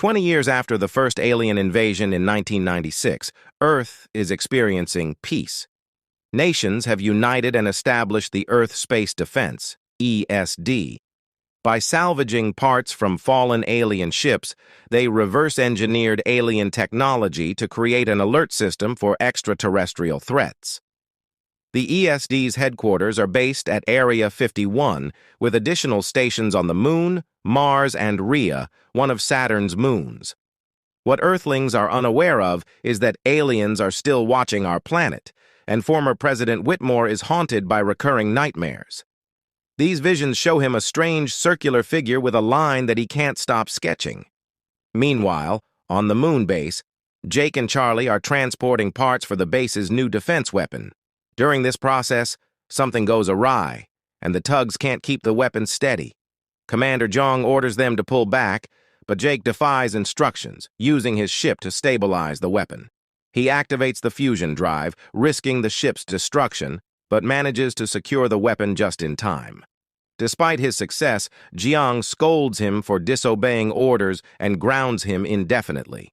20 years after the first alien invasion in 1996, Earth is experiencing peace. Nations have united and established the Earth Space Defense, ESD. By salvaging parts from fallen alien ships, they reverse-engineered alien technology to create an alert system for extraterrestrial threats. The ESD's headquarters are based at Area 51, with additional stations on the Moon, Mars, and Rhea, one of Saturn's moons. What Earthlings are unaware of is that aliens are still watching our planet, and former President Whitmore is haunted by recurring nightmares. These visions show him a strange circular figure with a line that he can't stop sketching. Meanwhile, on the moon base, Jake and Charlie are transporting parts for the base's new defense weapon. During this process, something goes awry, and the tugs can't keep the weapon steady. Commander Jong orders them to pull back, but Jake defies instructions, using his ship to stabilize the weapon. He activates the fusion drive, risking the ship's destruction, but manages to secure the weapon just in time. Despite his success, Jiang scolds him for disobeying orders and grounds him indefinitely.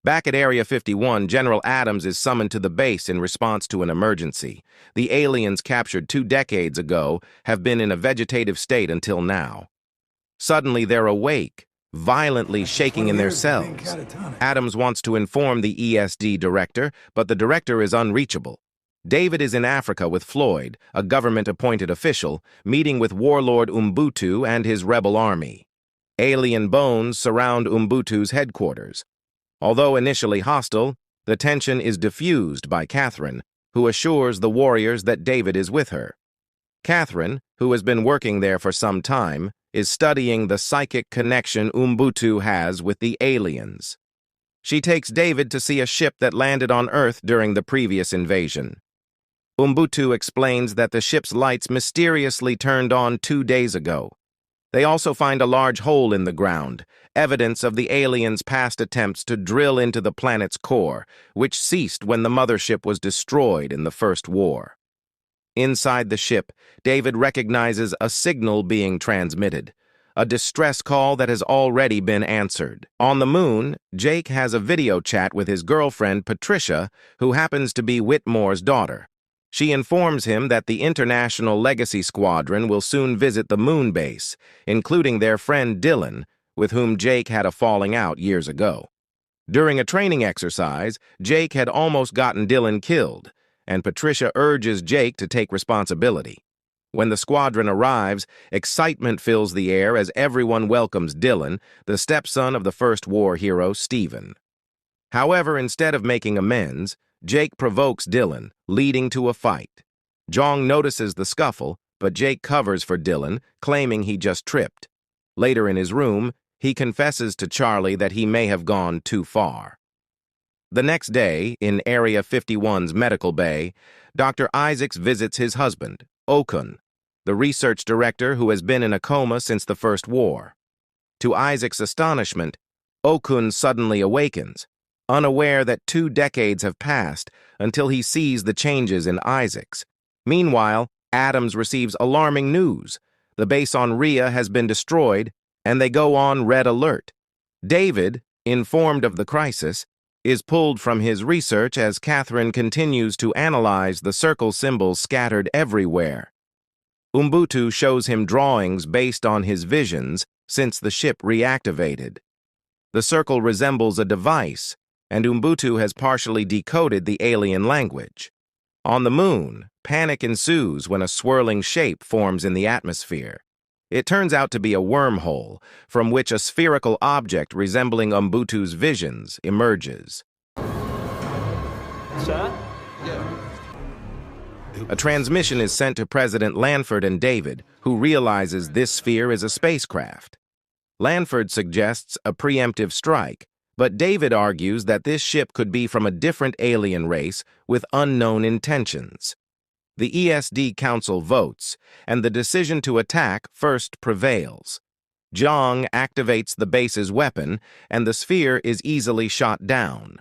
Back at Area 51, General Adams is summoned to the base in response to an emergency. The aliens captured 2 decades ago have been in a vegetative state until now. Suddenly, they're awake, violently shaking in their cells. Adams wants to inform the ESD director, but the director is unreachable. David is in Africa with Floyd, a government-appointed official, meeting with warlord Umbutu and his rebel army. Alien bones surround Umbutu's headquarters. Although initially hostile, the tension is diffused by Catherine, who assures the warriors that David is with her. Catherine, who has been working there for some time, is studying the psychic connection Umbutu has with the aliens. She takes David to see a ship that landed on Earth during the previous invasion. Umbutu explains that the ship's lights mysteriously turned on 2 days ago. They also find a large hole in the ground, evidence of the aliens' past attempts to drill into the planet's core, which ceased when the mothership was destroyed in the First War. Inside the ship, David recognizes a signal being transmitted, a distress call that has already been answered. On the moon, Jake has a video chat with his girlfriend, Patricia, who happens to be Whitmore's daughter. She informs him that the International Legacy Squadron will soon visit the moon base, including their friend Dylan, with whom Jake had a falling out years ago. During a training exercise, Jake had almost gotten Dylan killed, and Patricia urges Jake to take responsibility. When the squadron arrives, excitement fills the air as everyone welcomes Dylan, the stepson of the First War hero Stephen. However, instead of making amends, Jake provokes Dylan, leading to a fight. Jong notices the scuffle, but Jake covers for Dylan, claiming he just tripped. Later in his room, he confesses to Charlie that he may have gone too far. The next day, in Area 51's medical bay, Dr. Isaacs visits his husband, Okun, the research director who has been in a coma since the First War. To Isaac's astonishment, Okun suddenly awakens, unaware that 2 decades have passed until he sees the changes in Isaacs. Meanwhile, Adams receives alarming news. The base on Rhea has been destroyed, and they go on red alert. David, informed of the crisis, is pulled from his research as Catherine continues to analyze the circle symbols scattered everywhere. Umbutu shows him drawings based on his visions since the ship reactivated. The circle resembles a device, and Umbutu has partially decoded the alien language. On the moon, panic ensues when a swirling shape forms in the atmosphere. It turns out to be a wormhole, from which a spherical object resembling Umbutu's visions emerges. Sir? A transmission is sent to President Lanford and David, who realizes this sphere is a spacecraft. Lanford suggests a preemptive strike, but David argues that this ship could be from a different alien race with unknown intentions. The ESD Council votes, and the decision to attack first prevails. Jong activates the base's weapon, and the sphere is easily shot down.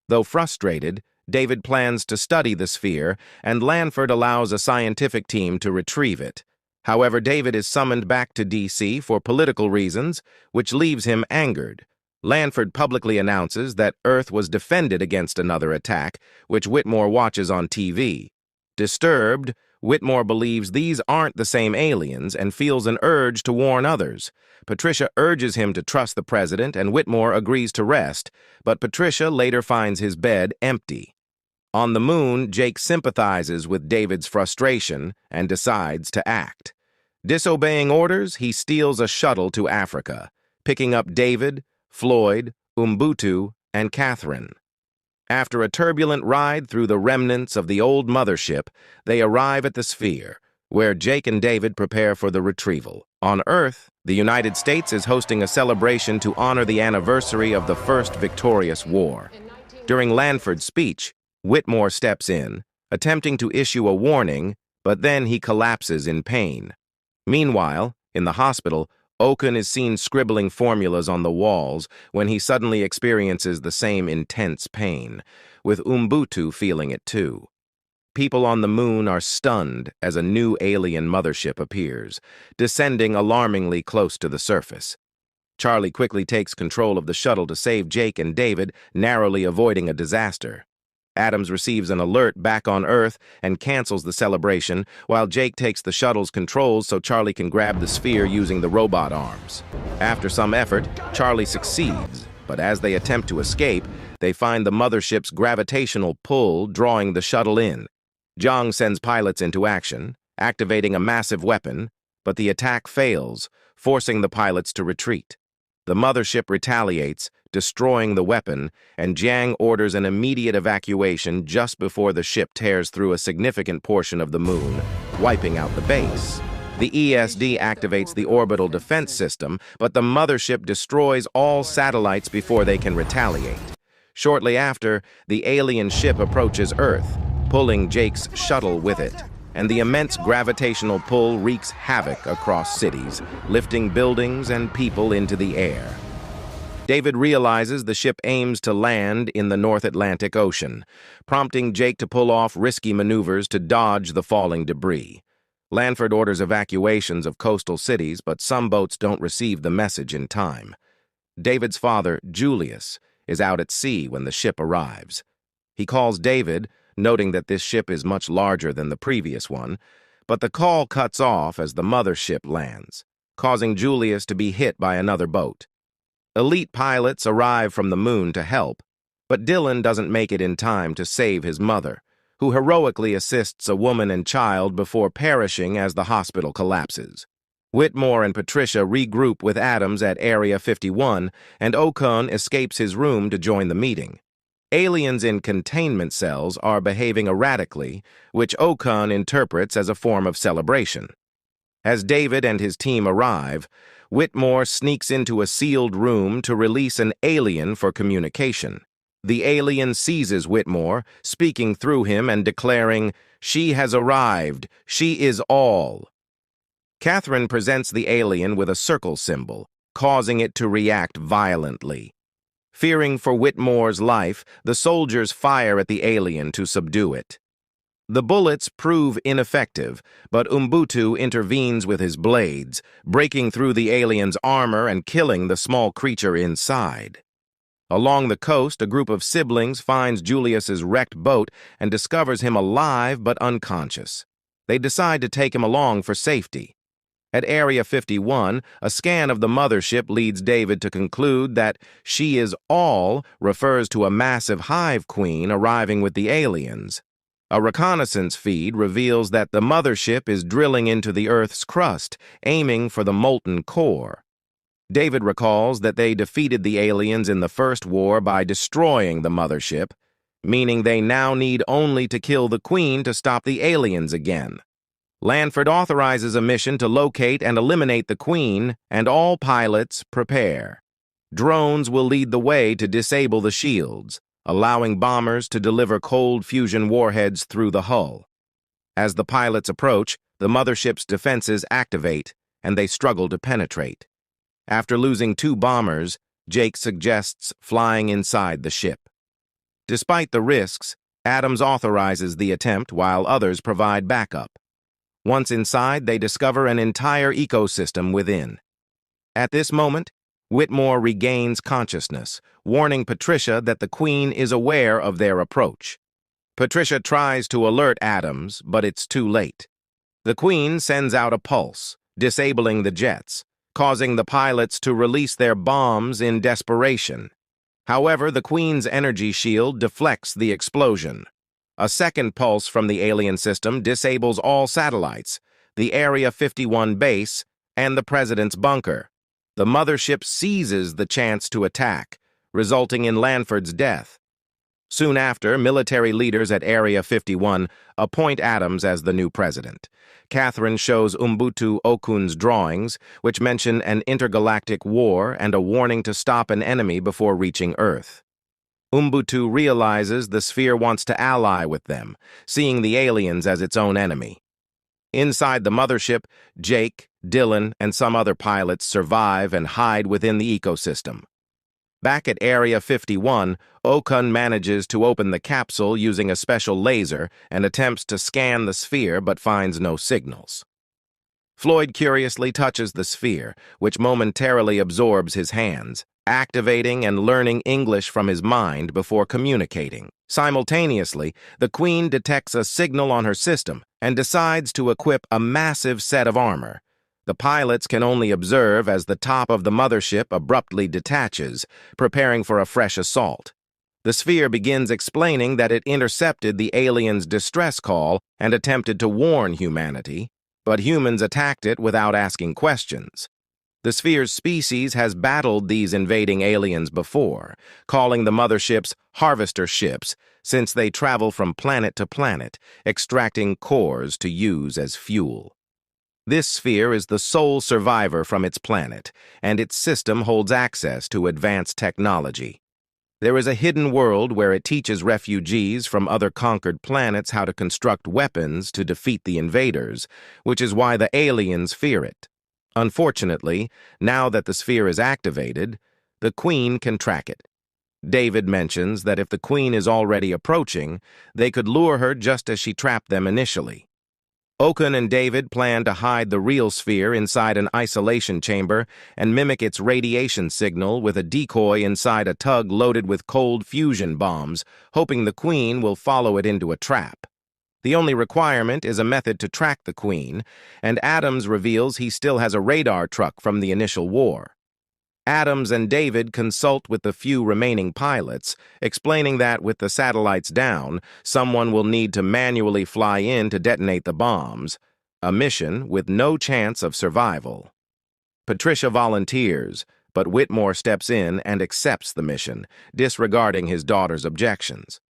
Though frustrated, David plans to study the sphere, and Lanford allows a scientific team to retrieve it. However, David is summoned back to DC for political reasons, which leaves him angered. Lanford publicly announces that Earth was defended against another attack, which Whitmore watches on TV. Disturbed, Whitmore believes these aren't the same aliens and feels an urge to warn others. Patricia urges him to trust the president, and Whitmore agrees to rest, but Patricia later finds his bed empty. On the moon, Jake sympathizes with David's frustration and decides to act. Disobeying orders, he steals a shuttle to Africa, picking up David, Floyd, Umbutu, and Catherine. After a turbulent ride through the remnants of the old mothership, they arrive at the sphere, where Jake and David prepare for the retrieval. On Earth, the United States is hosting a celebration to honor the anniversary of the first victorious war. During Lanford's speech, Whitmore steps in, attempting to issue a warning, but then he collapses in pain. Meanwhile, in the hospital, Okun is seen scribbling formulas on the walls when he suddenly experiences the same intense pain, with Umbutu feeling it too. People on the moon are stunned as a new alien mothership appears, descending alarmingly close to the surface. Charlie quickly takes control of the shuttle to save Jake and David, narrowly avoiding a disaster. Adams receives an alert back on Earth and cancels the celebration, while Jake takes the shuttle's controls so Charlie can grab the sphere using the robot arms. After some effort, Charlie succeeds, but as they attempt to escape, they find the mothership's gravitational pull drawing the shuttle in. Zhang sends pilots into action, activating a massive weapon, but the attack fails, forcing the pilots to retreat. The mothership retaliates, destroying the weapon, and Jiang orders an immediate evacuation just before the ship tears through a significant portion of the moon, wiping out the base. The ESD activates the orbital defense system, but the mothership destroys all satellites before they can retaliate. Shortly after, the alien ship approaches Earth, pulling Jake's shuttle with it, and the immense gravitational pull wreaks havoc across cities, lifting buildings and people into the air. David realizes the ship aims to land in the North Atlantic Ocean, prompting Jake to pull off risky maneuvers to dodge the falling debris. Lanford orders evacuations of coastal cities, but some boats don't receive the message in time. David's father, Julius, is out at sea when the ship arrives. He calls David, noting that this ship is much larger than the previous one, but the call cuts off as the mothership lands, causing Julius to be hit by another boat. Elite pilots arrive from the moon to help, but Dylan doesn't make it in time to save his mother, who heroically assists a woman and child before perishing as the hospital collapses. Whitmore and Patricia regroup with Adams at Area 51, and Okun escapes his room to join the meeting. Aliens in containment cells are behaving erratically, which Okun interprets as a form of celebration. As David and his team arrive, Whitmore sneaks into a sealed room to release an alien for communication. The alien seizes Whitmore, speaking through him and declaring, "She has arrived. She is all." Catherine presents the alien with a circle symbol, causing it to react violently. Fearing for Whitmore's life, the soldiers fire at the alien to subdue it. The bullets prove ineffective, but Umbutu intervenes with his blades, breaking through the alien's armor and killing the small creature inside. Along the coast, a group of siblings finds Julius's wrecked boat and discovers him alive but unconscious. They decide to take him along for safety. At Area 51, a scan of the mothership leads David to conclude that "she is all" refers to a massive hive queen arriving with the aliens. A reconnaissance feed reveals that the mothership is drilling into the Earth's crust, aiming for the molten core. David recalls that they defeated the aliens in the first war by destroying the mothership, meaning they now need only to kill the queen to stop the aliens again. Lanford authorizes a mission to locate and eliminate the queen, and all pilots prepare. Drones will lead the way to disable the shields, allowing bombers to deliver cold fusion warheads through the hull. As the pilots approach, the mothership's defenses activate, and they struggle to penetrate. After losing 2 bombers, Jake suggests flying inside the ship. Despite the risks, Adams authorizes the attempt while others provide backup. Once inside, they discover an entire ecosystem within. At this moment, Whitmore regains consciousness, warning Patricia that the Queen is aware of their approach. Patricia tries to alert Adams, but it's too late. The Queen sends out a pulse, disabling the jets, causing the pilots to release their bombs in desperation. However, the Queen's energy shield deflects the explosion. A second pulse from the alien system disables all satellites, the Area 51 base, and the President's bunker. The mothership seizes the chance to attack, resulting in Lanford's death. Soon after, military leaders at Area 51 appoint Adams as the new president. Catherine shows Umbutu Okun's drawings, which mention an intergalactic war and a warning to stop an enemy before reaching Earth. Umbutu realizes the sphere wants to ally with them, seeing the aliens as its own enemy. Inside the mothership, Jake, Dylan, and some other pilots survive and hide within the ecosystem. Back at Area 51, Okun manages to open the capsule using a special laser and attempts to scan the sphere but finds no signals. Floyd curiously touches the sphere, which momentarily absorbs his hands, activating and learning English from his mind before communicating. Simultaneously, the Queen detects a signal on her system and decides to equip a massive set of armor. The pilots can only observe as the top of the mothership abruptly detaches, preparing for a fresh assault. The sphere begins explaining that it intercepted the aliens' distress call and attempted to warn humanity, but humans attacked it without asking questions. The sphere's species has battled these invading aliens before, calling the motherships harvester ships, since they travel from planet to planet, extracting cores to use as fuel. This sphere is the sole survivor from its planet, and its system holds access to advanced technology. There is a hidden world where it teaches refugees from other conquered planets how to construct weapons to defeat the invaders, which is why the aliens fear it. Unfortunately, now that the sphere is activated, the Queen can track it. David mentions that if the Queen is already approaching, they could lure her just as she trapped them initially. Okun and David plan to hide the real sphere inside an isolation chamber and mimic its radiation signal with a decoy inside a tug loaded with cold fusion bombs, hoping the Queen will follow it into a trap. The only requirement is a method to track the Queen, and Adams reveals he still has a radar truck from the initial war. Adams and David consult with the few remaining pilots, explaining that with the satellites down, someone will need to manually fly in to detonate the bombs, a mission with no chance of survival. Patricia volunteers, but Whitmore steps in and accepts the mission, disregarding his daughter's objections.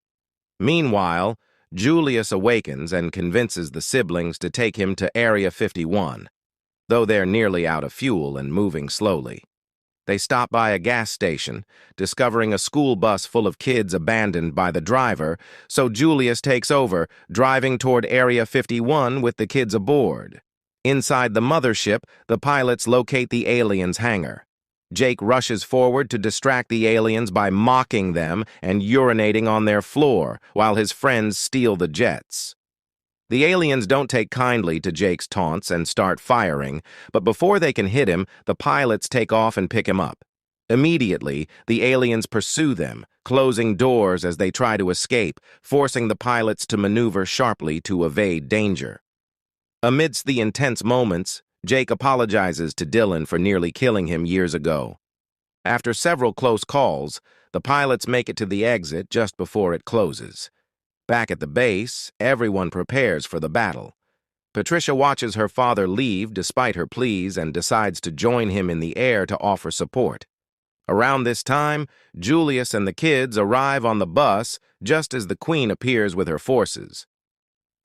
Meanwhile, Julius awakens and convinces the siblings to take him to Area 51, though they're nearly out of fuel and moving slowly. They stop by a gas station, discovering a school bus full of kids abandoned by the driver, so Julius takes over, driving toward Area 51 with the kids aboard. Inside the mothership, the pilots locate the aliens' hangar. Jake rushes forward to distract the aliens by mocking them and urinating on their floor, while his friends steal the jets. The aliens don't take kindly to Jake's taunts and start firing, but before they can hit him, the pilots take off and pick him up. Immediately, the aliens pursue them, closing doors as they try to escape, forcing the pilots to maneuver sharply to evade danger. Amidst the intense moments, Jake apologizes to Dylan for nearly killing him years ago. After several close calls, the pilots make it to the exit just before it closes. Back at the base, everyone prepares for the battle. Patricia watches her father leave despite her pleas and decides to join him in the air to offer support. Around this time, Julius and the kids arrive on the bus just as the Queen appears with her forces.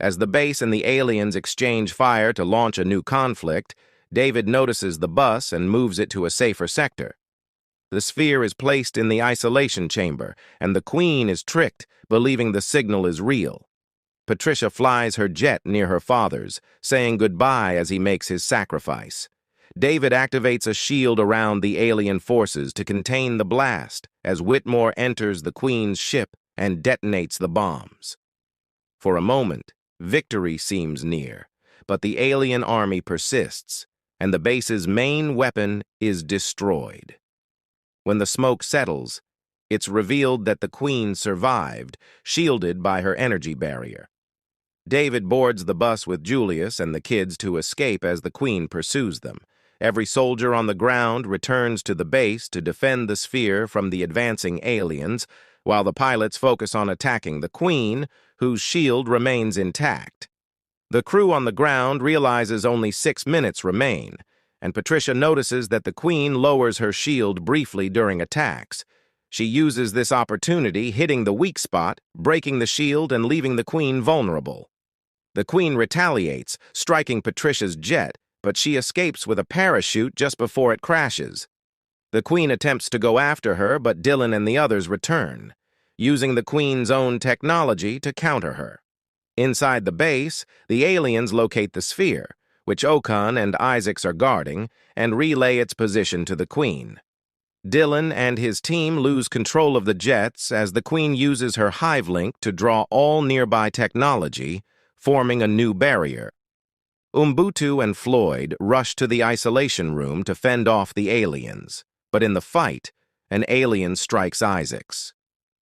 As the base and the aliens exchange fire to launch a new conflict, David notices the bus and moves it to a safer sector. The sphere is placed in the isolation chamber, and the Queen is tricked, believing the signal is real. Patricia flies her jet near her father's, saying goodbye as he makes his sacrifice. David activates a shield around the alien forces to contain the blast as Whitmore enters the Queen's ship and detonates the bombs. For a moment, victory seems near, but the alien army persists, and the base's main weapon is destroyed. When the smoke settles, it's revealed that the Queen survived, shielded by her energy barrier. David boards the bus with Julius and the kids to escape as the Queen pursues them. Every soldier on the ground returns to the base to defend the sphere from the advancing aliens, while the pilots focus on attacking the Queen, whose shield remains intact. The crew on the ground realizes only 6 minutes remain, and Patricia notices that the Queen lowers her shield briefly during attacks. She uses this opportunity, hitting the weak spot, breaking the shield and leaving the Queen vulnerable. The Queen retaliates, striking Patricia's jet, but she escapes with a parachute just before it crashes. The Queen attempts to go after her, but Dylan and the others return, using the Queen's own technology to counter her. Inside the base, the aliens locate the sphere, which Okan and Isaacs are guarding, and relay its position to the Queen. Dylan and his team lose control of the jets as the Queen uses her hive link to draw all nearby technology, forming a new barrier. Umbutu and Floyd rush to the isolation room to fend off the aliens, but in the fight, an alien strikes Isaacs.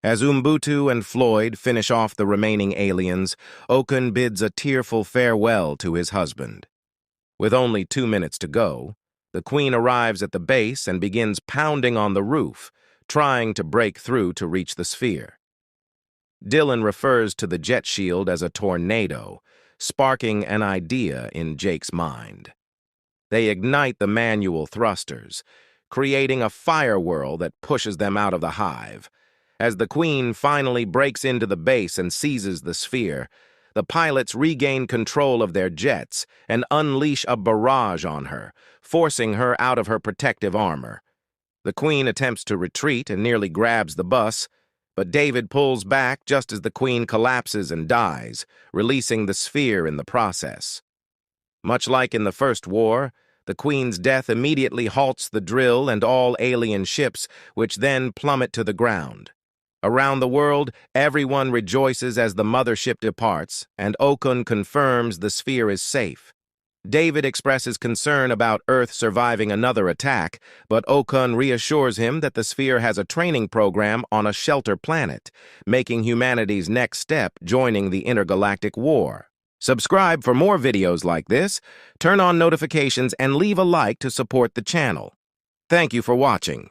As Umbutu and Floyd finish off the remaining aliens, Okan bids a tearful farewell to his husband. With only 2 minutes to go, the Queen arrives at the base and begins pounding on the roof, trying to break through to reach the sphere. Dylan refers to the jet shield as a tornado, sparking an idea in Jake's mind. They ignite the manual thrusters, creating a fire whirl that pushes them out of the hive. As the Queen finally breaks into the base and seizes the sphere, the pilots regain control of their jets and unleash a barrage on her, forcing her out of her protective armor. The Queen attempts to retreat and nearly grabs the bus, but David pulls back just as the Queen collapses and dies, releasing the sphere in the process. Much like in the First War, the Queen's death immediately halts the drill and all alien ships, which then plummet to the ground. Around the world, everyone rejoices as the mothership departs, and Okan confirms the sphere is safe. David expresses concern about Earth surviving another attack, but Okan reassures him that the sphere has a training program on a shelter planet, making humanity's next step joining the intergalactic war. Subscribe for more videos like this, turn on notifications, and leave a like to support the channel. Thank you for watching.